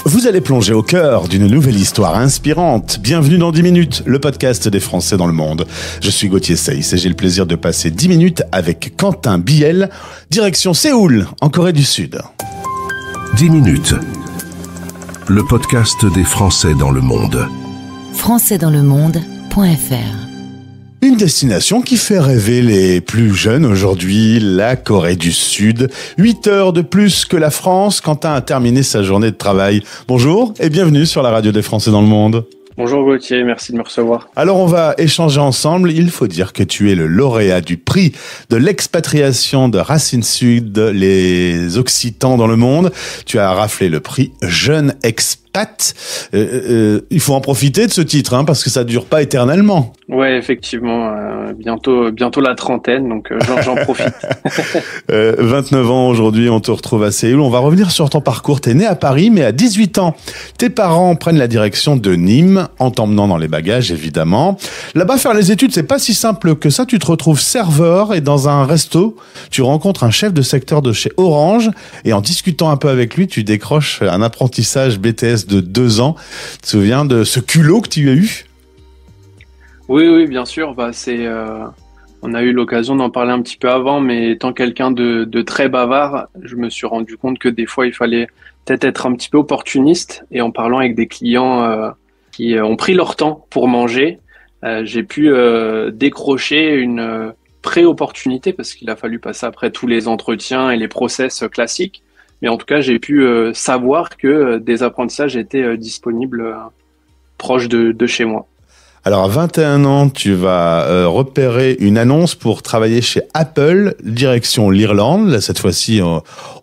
Vous allez plonger au cœur d'une nouvelle histoire inspirante. Bienvenue dans 10 minutes, le podcast des Français dans le monde. Je suis Gauthier Seyss et j'ai le plaisir de passer 10 minutes avec Quentin Biel, direction Séoul, en Corée du Sud. 10 minutes, le podcast des Français dans le monde. Françaisdanslemonde.fr. Une destination qui fait rêver les plus jeunes aujourd'hui, la Corée du Sud. 8 heures de plus que la France. Quentin a terminé sa journée de travail. Bonjour et bienvenue sur la radio des Français dans le monde. Bonjour Gauthier, merci de me recevoir. Alors on va échanger ensemble. Il faut dire que tu es le lauréat du prix de l'expatriation de Racine Sud, les Occitans dans le monde. Tu as raflé le prix Jeune Expat. Il faut en profiter de ce titre, parce que ça dure pas éternellement. Ouais, effectivement, bientôt la trentaine, donc j'en profite. 29 ans aujourd'hui, on te retrouve à Séoul. On va revenir sur ton parcours. T'es né à Paris, mais à 18 ans, tes parents prennent la direction de Nîmes, en t'emmenant dans les bagages, évidemment. Là-bas, faire les études, c'est pas si simple que ça. Tu te retrouves serveur et dans un resto, tu rencontres un chef de secteur de chez Orange et en discutant un peu avec lui, tu décroches un apprentissage BTS de 2 ans. Tu te souviens de ce culot que tu as eu ? Oui, bien sûr. On a eu l'occasion d'en parler un petit peu avant, mais étant quelqu'un de très bavard, je me suis rendu compte que des fois, il fallait peut-être être un petit peu opportuniste. Et en parlant avec des clients qui ont pris leur temps pour manger, j'ai pu décrocher une pré-opportunité parce qu'il a fallu passer après tous les entretiens et les process classiques. Mais en tout cas, j'ai pu savoir que des apprentissages étaient disponibles proches de chez moi. Alors, à 21 ans, tu vas repérer une annonce pour travailler chez Apple, direction l'Irlande. Là, cette fois-ci,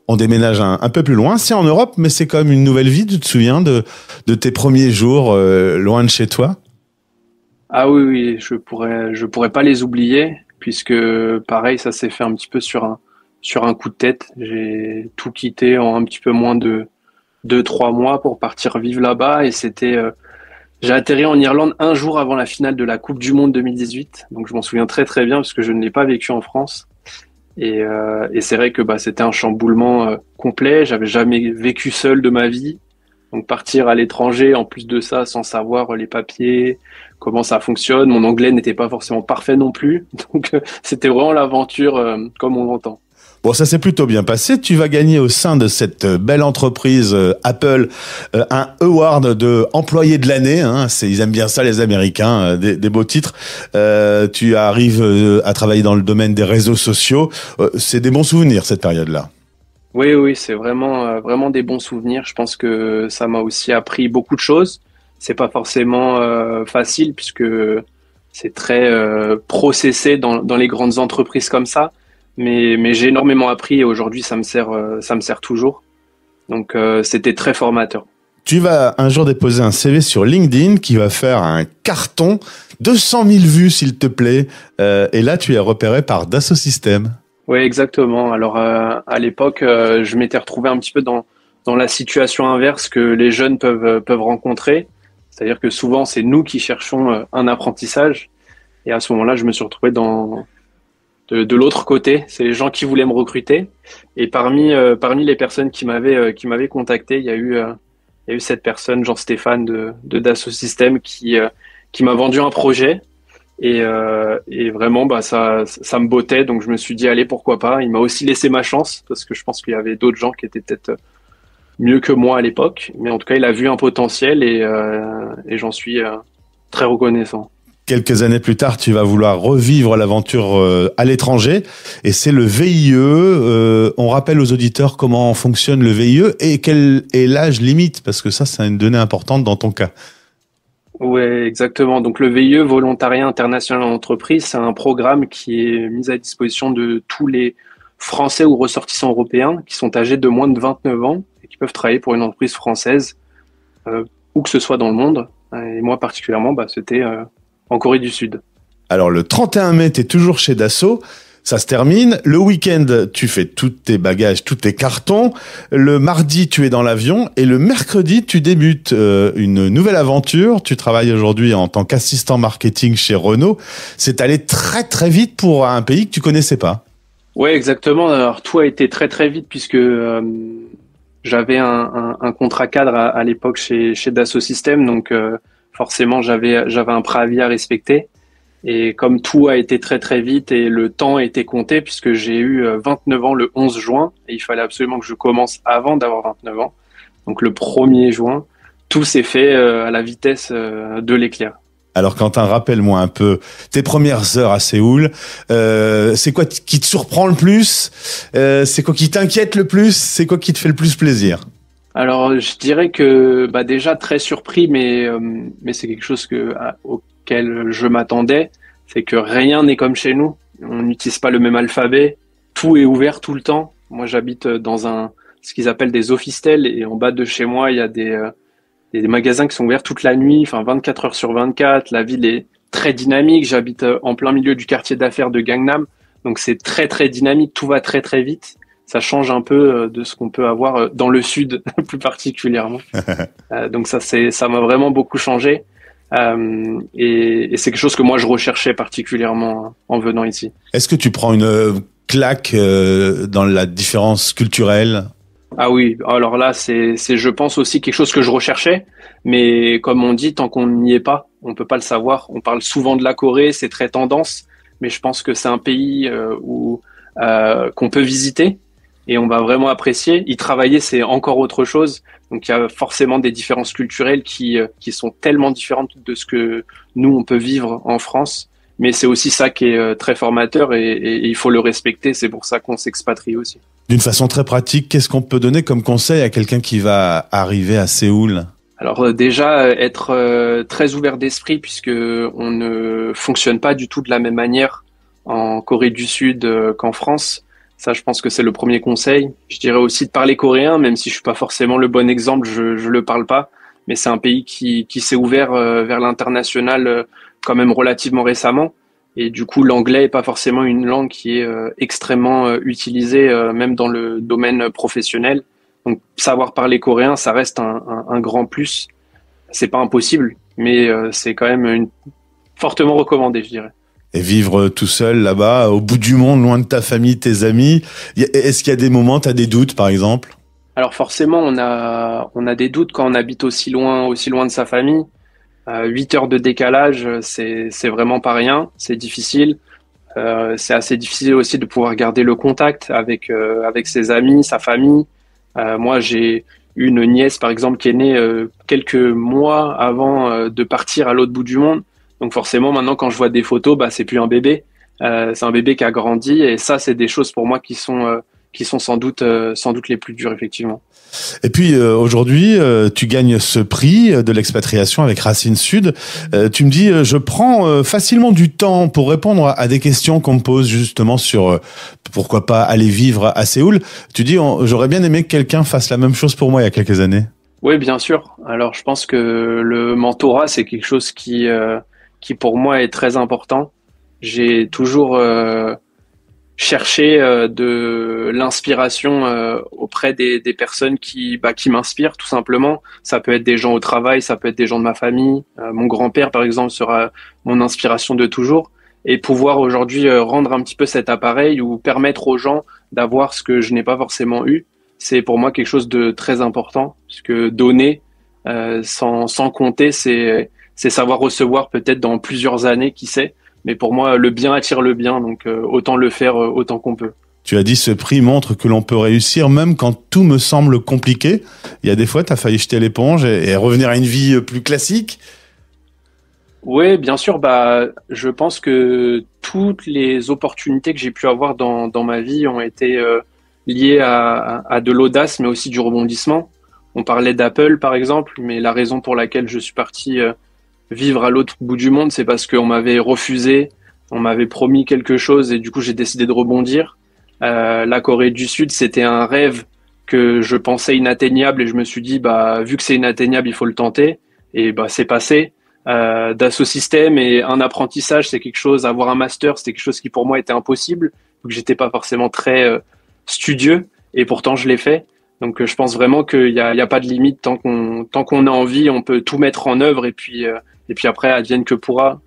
on déménage un peu plus loin. C'est en Europe, mais c'est quand même une nouvelle vie. Tu te souviens de tes premiers jours loin de chez toi ? Ah oui, je pourrais pas les oublier, puisque pareil, ça s'est fait un petit peu sur un coup de tête. J'ai tout quitté en un petit peu moins de 2-3 mois pour partir vivre là-bas et j'ai atterri en Irlande un jour avant la finale de la Coupe du Monde 2018. Donc je m'en souviens très très bien parce que je ne l'ai pas vécu en France. Et c'est vrai que c'était un chamboulement complet. J'avais jamais vécu seul de ma vie. Donc partir à l'étranger, en plus de ça, sans savoir les papiers, comment ça fonctionne. Mon anglais n'était pas forcément parfait non plus. Donc c'était vraiment l'aventure comme on l'entend. Bon, ça s'est plutôt bien passé. Tu vas gagner au sein de cette belle entreprise Apple un award de employé de l'année. Ils aiment bien ça, les Américains, des beaux titres. Tu arrives à travailler dans le domaine des réseaux sociaux. C'est des bons souvenirs, cette période-là. Oui, c'est vraiment des bons souvenirs. Je pense que ça m'a aussi appris beaucoup de choses. C'est pas forcément facile puisque c'est très processé dans les grandes entreprises comme ça. Mais j'ai énormément appris et aujourd'hui ça me sert toujours. Donc c'était très formateur. Tu vas un jour déposer un CV sur LinkedIn qui va faire un carton, 200 000 vues s'il te plaît. Et là tu es repéré par Dassault Systèmes. Oui, exactement. Alors à l'époque, je m'étais retrouvé un petit peu dans la situation inverse que les jeunes peuvent rencontrer. C'est-à-dire que souvent c'est nous qui cherchons un apprentissage. Et à ce moment-là, je me suis retrouvé de l'autre côté, c'est les gens qui voulaient me recruter. Et parmi les personnes qui m'avaient contacté, il y a eu cette personne, Jean-Stéphane de Dassault Systèmes, qui m'a vendu un projet. Et vraiment, ça me bottait. Donc je me suis dit, allez, pourquoi pas. Il m'a aussi laissé ma chance parce que je pense qu'il y avait d'autres gens qui étaient peut-être mieux que moi à l'époque. Mais en tout cas, il a vu un potentiel et j'en suis très reconnaissant. Quelques années plus tard, tu vas vouloir revivre l'aventure à l'étranger et c'est le VIE. On rappelle aux auditeurs comment fonctionne le VIE et quel est l'âge limite parce que ça, c'est une donnée importante dans ton cas. Oui, exactement. Donc le VIE, Volontariat International en Entreprise, c'est un programme qui est mis à disposition de tous les Français ou ressortissants européens qui sont âgés de moins de 29 ans et qui peuvent travailler pour une entreprise française où que ce soit dans le monde. Et moi particulièrement, c'était en Corée du Sud. Alors le 31 mai, tu es toujours chez Dassault. Ça se termine. Le week-end, tu fais tous tes bagages, tous tes cartons. Le mardi, tu es dans l'avion. Et le mercredi, tu débutes une nouvelle aventure. Tu travailles aujourd'hui en tant qu'assistant marketing chez Renault. C'est allé très, très vite pour un pays que tu connaissais pas. Oui, exactement. Alors, tout a été très, très vite puisque j'avais un contrat cadre à l'époque chez Dassault Systèmes, donc forcément j'avais un préavis à respecter. Et comme tout a été très très vite et le temps a été compté, puisque j'ai eu 29 ans le 11 juin, et il fallait absolument que je commence avant d'avoir 29 ans, donc le 1er juin, tout s'est fait à la vitesse de l'éclair. Alors Quentin, rappelle-moi un peu tes premières heures à Séoul. C'est quoi qui te surprend le plus? C'est quoi qui t'inquiète le plus? C'est quoi qui te fait le plus plaisir? Alors je dirais que déjà très surpris, mais c'est quelque chose auquel je m'attendais, c'est que rien n'est comme chez nous. On n'utilise pas le même alphabet, tout est ouvert tout le temps. Moi j'habite dans ce qu'ils appellent des office-tels, et en bas de chez moi il y a des magasins qui sont ouverts toute la nuit, enfin 24 heures sur 24. La ville est très dynamique. J'habite en plein milieu du quartier d'affaires de Gangnam. Donc c'est très très dynamique, tout va très très vite. Ça change un peu de ce qu'on peut avoir dans le sud plus particulièrement. Donc ça m'a vraiment beaucoup changé. Et c'est quelque chose que moi je recherchais particulièrement en venant ici. Est-ce que tu prends une claque dans la différence culturelle? Ah oui, alors là, c'est, je pense aussi quelque chose que je recherchais, mais comme on dit, tant qu'on n'y est pas, on peut pas le savoir. On parle souvent de la Corée, c'est très tendance, mais je pense que c'est un pays qu'on peut visiter et on va vraiment apprécier. Y travailler, c'est encore autre chose. Donc il y a forcément des différences culturelles qui sont tellement différentes de ce que nous on peut vivre en France, mais c'est aussi ça qui est très formateur et il faut le respecter. C'est pour ça qu'on s'expatrie aussi. D'une façon très pratique, qu'est-ce qu'on peut donner comme conseil à quelqu'un qui va arriver à Séoul? Alors déjà, être très ouvert d'esprit, puisque on ne fonctionne pas du tout de la même manière en Corée du Sud qu'en France. Ça, je pense que c'est le premier conseil. Je dirais aussi de parler coréen, même si je suis pas forcément le bon exemple, je le parle pas. Mais c'est un pays qui s'est ouvert vers l'international quand même relativement récemment. Et du coup, l'anglais est pas forcément une langue qui est extrêmement utilisée, même dans le domaine professionnel. Donc, savoir parler coréen, ça reste un grand plus. C'est pas impossible, mais c'est quand même fortement recommandé, je dirais. Et vivre tout seul là-bas, au bout du monde, loin de ta famille, tes amis, est-ce qu'il y a des moments, tu as des doutes, par exemple? Alors forcément, on a des doutes quand on habite aussi loin de sa famille. 8 heures de décalage, c'est vraiment pas rien, c'est difficile. C'est assez difficile aussi de pouvoir garder le contact avec ses amis, sa famille. Moi, j'ai une nièce, par exemple, qui est née quelques mois avant de partir à l'autre bout du monde. Donc forcément, maintenant, quand je vois des photos, c'est plus un bébé. C'est un bébé qui a grandi. Et ça, c'est des choses pour moi qui sont sans doute les plus dures, effectivement. Et puis aujourd'hui, tu gagnes ce prix de l'expatriation avec Racine Sud. Tu me dis, je prends facilement du temps pour répondre à des questions qu'on me pose justement sur pourquoi pas aller vivre à Séoul. Tu dis, j'aurais bien aimé que quelqu'un fasse la même chose pour moi il y a quelques années. Oui, bien sûr. Alors, je pense que le mentorat, c'est quelque chose qui pour moi est très important. J'ai toujours cherché de l'inspiration auprès des personnes qui m'inspirent tout simplement. Ça peut être des gens au travail, ça peut être des gens de ma famille. Mon grand-père, par exemple, sera mon inspiration de toujours. Et pouvoir aujourd'hui rendre un petit peu cet appareil ou permettre aux gens d'avoir ce que je n'ai pas forcément eu, c'est pour moi quelque chose de très important. Parce que donner sans compter, c'est savoir recevoir peut-être dans plusieurs années, qui sait. Mais pour moi, le bien attire le bien, donc autant le faire autant qu'on peut. Tu as dit ce prix montre que l'on peut réussir même quand tout me semble compliqué. Il y a des fois, tu as failli jeter l'éponge et revenir à une vie plus classique. Oui, bien sûr. Je pense que toutes les opportunités que j'ai pu avoir dans ma vie ont été liées à de l'audace, mais aussi du rebondissement. On parlait d'Apple, par exemple, mais la raison pour laquelle je suis parti vivre à l'autre bout du monde, c'est parce qu'on m'avait refusé, on m'avait promis quelque chose et du coup j'ai décidé de rebondir. La Corée du Sud, c'était un rêve que je pensais inatteignable et je me suis dit vu que c'est inatteignable, il faut le tenter et c'est passé. Dassault Systèmes et un apprentissage, c'est quelque chose, avoir un master, c'était quelque chose qui pour moi était impossible, donc j'étais pas forcément très studieux et pourtant je l'ai fait. Donc je pense vraiment qu'il y a pas de limite tant qu'on a envie, on peut tout mettre en œuvre et puis après advienne que pourra.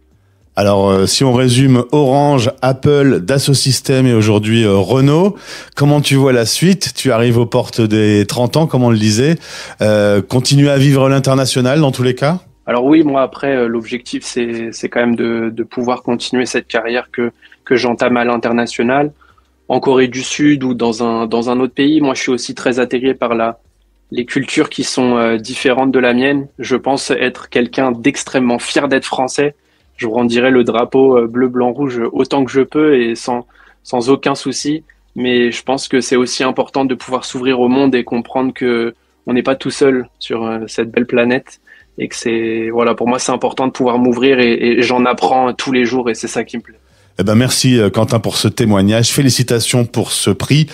Alors, si on résume, Orange, Apple, Dassault Systèmes et aujourd'hui Renault, comment tu vois la suite? Tu arrives aux portes des 30 ans, comme on le disait. Continuer à vivre l'international dans tous les cas? Alors oui, moi après, l'objectif c'est quand même de pouvoir continuer cette carrière que j'entame à l'international, en Corée du Sud ou dans un autre pays. Moi, je suis aussi très attiré par les cultures qui sont différentes de la mienne. Je pense être quelqu'un d'extrêmement fier d'être français. Je brandirai le drapeau bleu, blanc, rouge autant que je peux et sans aucun souci. Mais je pense que c'est aussi important de pouvoir s'ouvrir au monde et comprendre que on n'est pas tout seul sur cette belle planète et que voilà, pour moi, c'est important de pouvoir m'ouvrir et j'en apprends tous les jours et c'est ça qui me plaît. Eh ben merci Quentin pour ce témoignage. Félicitations pour ce prix.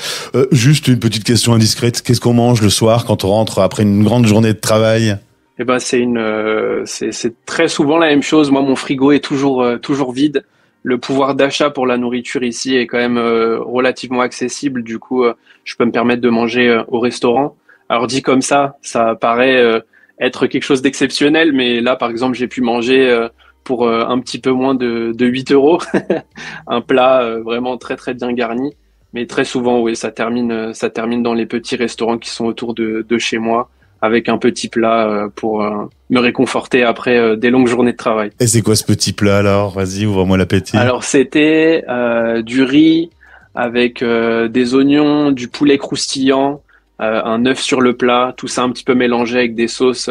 Juste une petite question indiscrète. Qu'est-ce qu'on mange le soir quand on rentre après une grande journée de travail? Eh ben c'est très souvent la même chose. Moi, mon frigo est toujours vide. Le pouvoir d'achat pour la nourriture ici est quand même relativement accessible. Du coup, je peux me permettre de manger au restaurant. Alors dit comme ça paraît être quelque chose d'exceptionnel, mais là, par exemple, j'ai pu manger pour un petit peu moins de 8 euros un plat vraiment très très bien garni. Mais très souvent, oui, ça termine dans les petits restaurants qui sont autour de chez moi, avec un petit plat pour me réconforter après des longues journées de travail. Et c'est quoi ce petit plat alors? Vas-y, ouvre-moi l'appétit. Alors c'était du riz avec des oignons, du poulet croustillant, un œuf sur le plat, tout ça un petit peu mélangé avec des sauces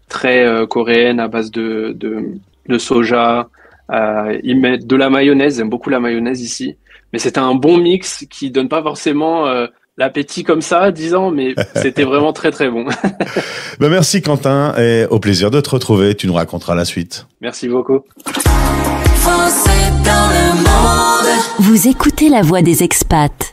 très coréennes à base de soja. Ils mettent de la mayonnaise, j'aime beaucoup la mayonnaise ici. Mais c'était un bon mix qui donne pas forcément l'appétit comme ça, disons, mais c'était vraiment très très bon. Ben merci Quentin et au plaisir de te retrouver. Tu nous raconteras la suite. Merci beaucoup. Français dans le monde. Vous écoutez La Voix des expats.